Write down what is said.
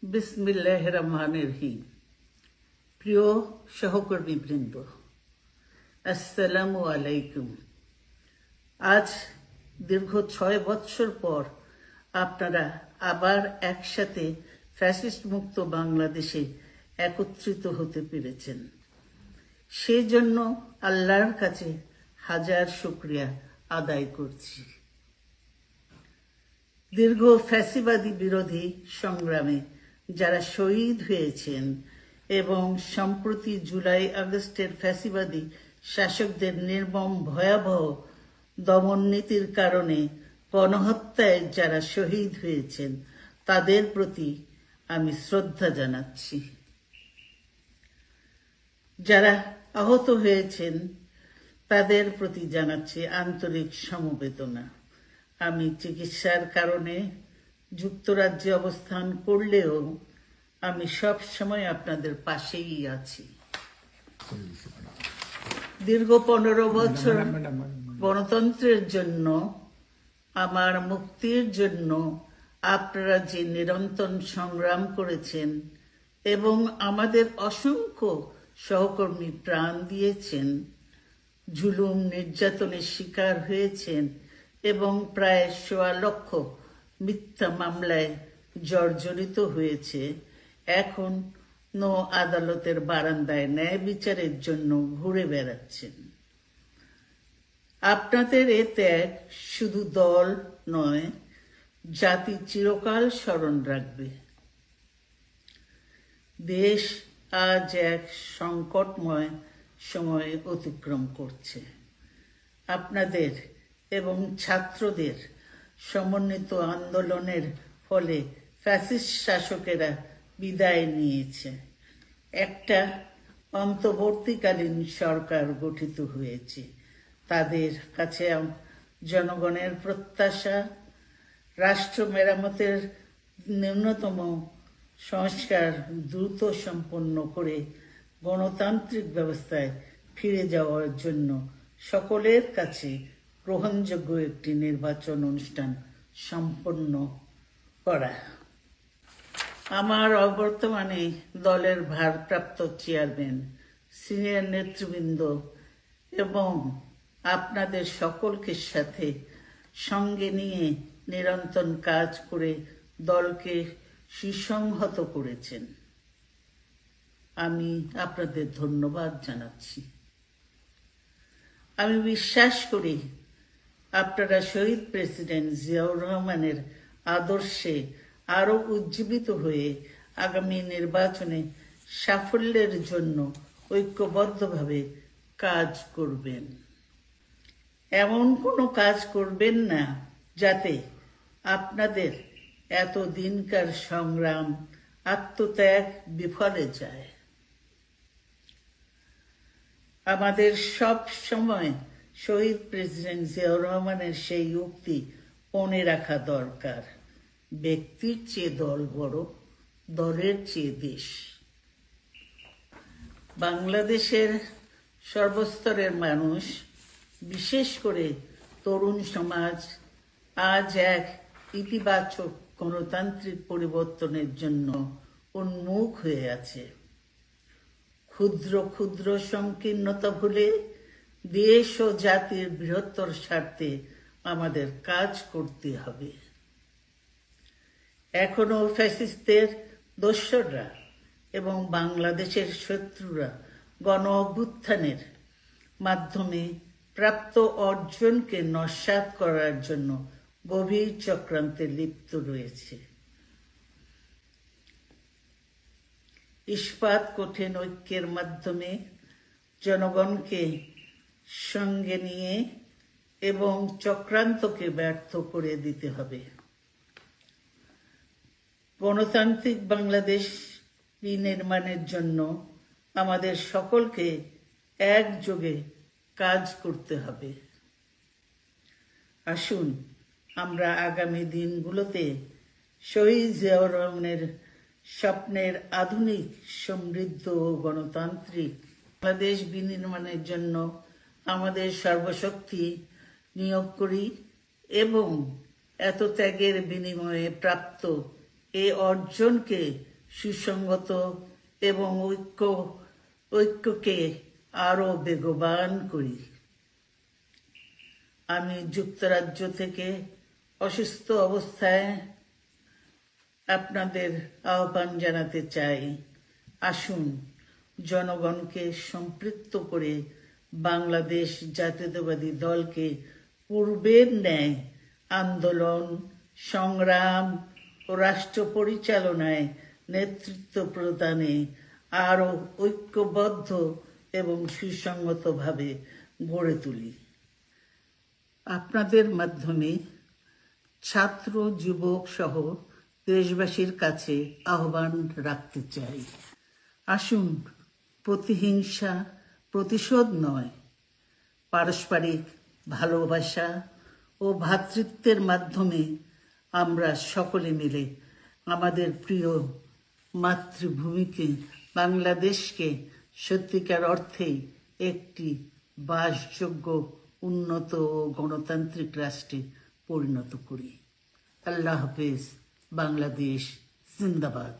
বিসমিল্লাহির রহমানির রহিম। প্রিয় সহকর্মীবৃন্দ, আসসালামু আলাইকুম। আজ দীর্ঘ 6 বৎসর পর আপনারা আবার একসাথে ফ্যাসিস্ট মুক্ত বাংলাদেশে একত্রিত হতে পেরেছেন। সেজন্য আল্লাহর কাছে হাজার শুকরিয়া আদায় করছি। দীর্ঘ ফ্যাসিবাদী বিরোধী সংগ্রামে যারা শহীদ হয়েছেন এবং সম্প্রতি জুলাই আগস্টের ফ্যাসিবাদী শাসকদের নির্মম ভয়াবহ দমন নীতির কারণে গণহত্যায় যারা শহীদ হয়েছেন তাদের প্রতি আমি শ্রদ্ধা জানাচ্ছি। যারা আহত হয়েছেন তাদের প্রতি জানাচ্ছি আন্তরিক সমবেদনা। আমি চিকিৎসার কারণে যুক্তরাজ্যে অবস্থান করলেও আমি সব সময় আপনাদের পাশেই আছি। দীর্ঘ 15 বছর গণতন্ত্রের জন্য, আমার মুক্তির জন্য আপনারা যে নিরন্তর সংগ্রাম করেছেন এবং আমাদের অসংখ্য সহকর্মী প্রাণ দিয়েছেন, জুলুম নির্যাতনের শিকার হয়েছেন এবং প্রায় 1.25 লক্ষ মিথ্যা মামলায় জর্জরিত হয়েছে, এখন আদালতের বারান্দায় ন্যায় বিচারের জন্য ঘুরে বেড়াচ্ছেন। আপনাদের এ ত্যাগ শুধু দল নয়, জাতি চিরকাল স্মরণ রাখবে। দেশ আজ এক সংকটময় সময় অতিক্রম করছে। আপনাদের এবং ছাত্রদের সমন্বিত আন্দোলনের ফলে ফ্যাসিস্ট শাসকেরা বিদায় নিয়েছে। একটা অন্তর্বর্তীকালীন সরকার গঠিত হয়েছে। তাদের কাছে জনগণের প্রত্যাশা, রাষ্ট্র মেরামতের ন্যূনতম সংস্কার দ্রুত সম্পন্ন করে গণতান্ত্রিক ব্যবস্থায় ফিরে যাওয়ার জন্য সকলের কাছে গ্রহণযোগ্য একটি নির্বাচন অনুষ্ঠান সম্পন্ন করা। আমার অবর্তমানে দলের ভারপ্রাপ্ত চেয়ারম্যান, সিনিয়র নেতৃবৃন্দ এবং আপনাদের সকলকে সাথে সঙ্গে নিয়ে নিরন্তর কাজ করে দলকে সুসংহত করেছেন। আমি আপনাদের ধন্যবাদ জানাচ্ছি। আমি বিশ্বাস করি আপনারা শহীদ প্রেসিডেন্ট জিয়াউর রহমানের আদর্শে আরো উজ্জীবিত হয়ে আগামী নির্বাচনে সাফল্যের জন্য ঐক্যবদ্ধভাবে কাজ করবেন। এমন কোনো কাজ করবেন না যাতে আপনাদের এত দিনকার সংগ্রাম, আত্মত্যাগ বিফলে যায়। আমাদের সব সময় শহীদ প্রেসিডেন্ট জিয়াউর রহমানের সেই উক্তি মনে রাখা দরকার, ব্যক্তির চেয়ে দল বড়, দলের চেয়ে দেশ। বাংলাদেশের সর্বস্তরের মানুষ, বিশেষ করে তরুণ সমাজ আজ এক ইতিবাচক গণতান্ত্রিক পরিবর্তনের জন্য উন্মুখ হয়ে আছে। ক্ষুদ্র ক্ষুদ্র সংকীর্ণতা ভুলে দেশ ও জাতির বৃহত্তর স্বার্থে আমাদের কাজ করতে হবে। এখনো ফ্যাসিস্টদের দোসররা এবং বাংলাদেশের শত্রুরা গণ অভ্যুত্থানের মাধ্যমে প্রাপ্ত অর্জনকে নস্যাৎ করার জন্য গভীর চক্রান্তে লিপ্ত রয়েছে। ইস্পাত কঠিন ঐক্যের মাধ্যমে জনগণকে সঙ্গে নিয়ে এবং চক্রান্তকে ব্যর্থ করে দিতে হবে। গণতান্ত্রিক বাংলাদেশ বিনির্মাণের জন্য আমাদের সকলকে একযোগে কাজ করতে হবে। আসুন আমরা আগামী দিনগুলোতে শহীদ জিয়াউর রহমানের স্বপ্নের আধুনিক, সমৃদ্ধ ও গণতান্ত্রিক বাংলাদেশ বিনির্মাণের জন্য আমাদের সর্বশক্তি নিয়োগ করি এবং এত ত্যাগের বিনিময়ে প্রাপ্ত এই অর্জনকে সুসংগত এবং ঐক্যকে আরো বেগবান করি। আমি যুক্তরাজ্য থেকে অসুস্থ অবস্থায় আপনাদের আহ্বান জানাতে চাই, আসুন জনগণকে সম্পৃক্ত করে বাংলাদেশ জাতীয়তাবাদী দলকে পূর্বের ন্যায় আন্দোলন, সংগ্রাম ও রাষ্ট্র পরিচালনায় নেতৃত্ব প্রদানে আরো ঐক্যবদ্ধ এবং সুসংগতভাবে গড়ে তুলি। আপনাদের মাধ্যমে ছাত্র, যুবক সহ দেশবাসীর কাছে আহ্বান রাখতে চাই, আসুন প্রতিহিংসা, প্রতিশোধ নয়, পারস্পরিক ভালোবাসা ও ভ্রাতৃত্বের মাধ্যমে আমরা সকলে মিলে আমাদের প্রিয় মাতৃভূমিকে, বাংলাদেশকে সত্যিকার অর্থেই একটি বাসযোগ্য, উন্নত ও গণতান্ত্রিক রাষ্ট্রে পরিণত করি। আল্লাহ হাফেজ। বাংলাদেশ জিন্দাবাদ।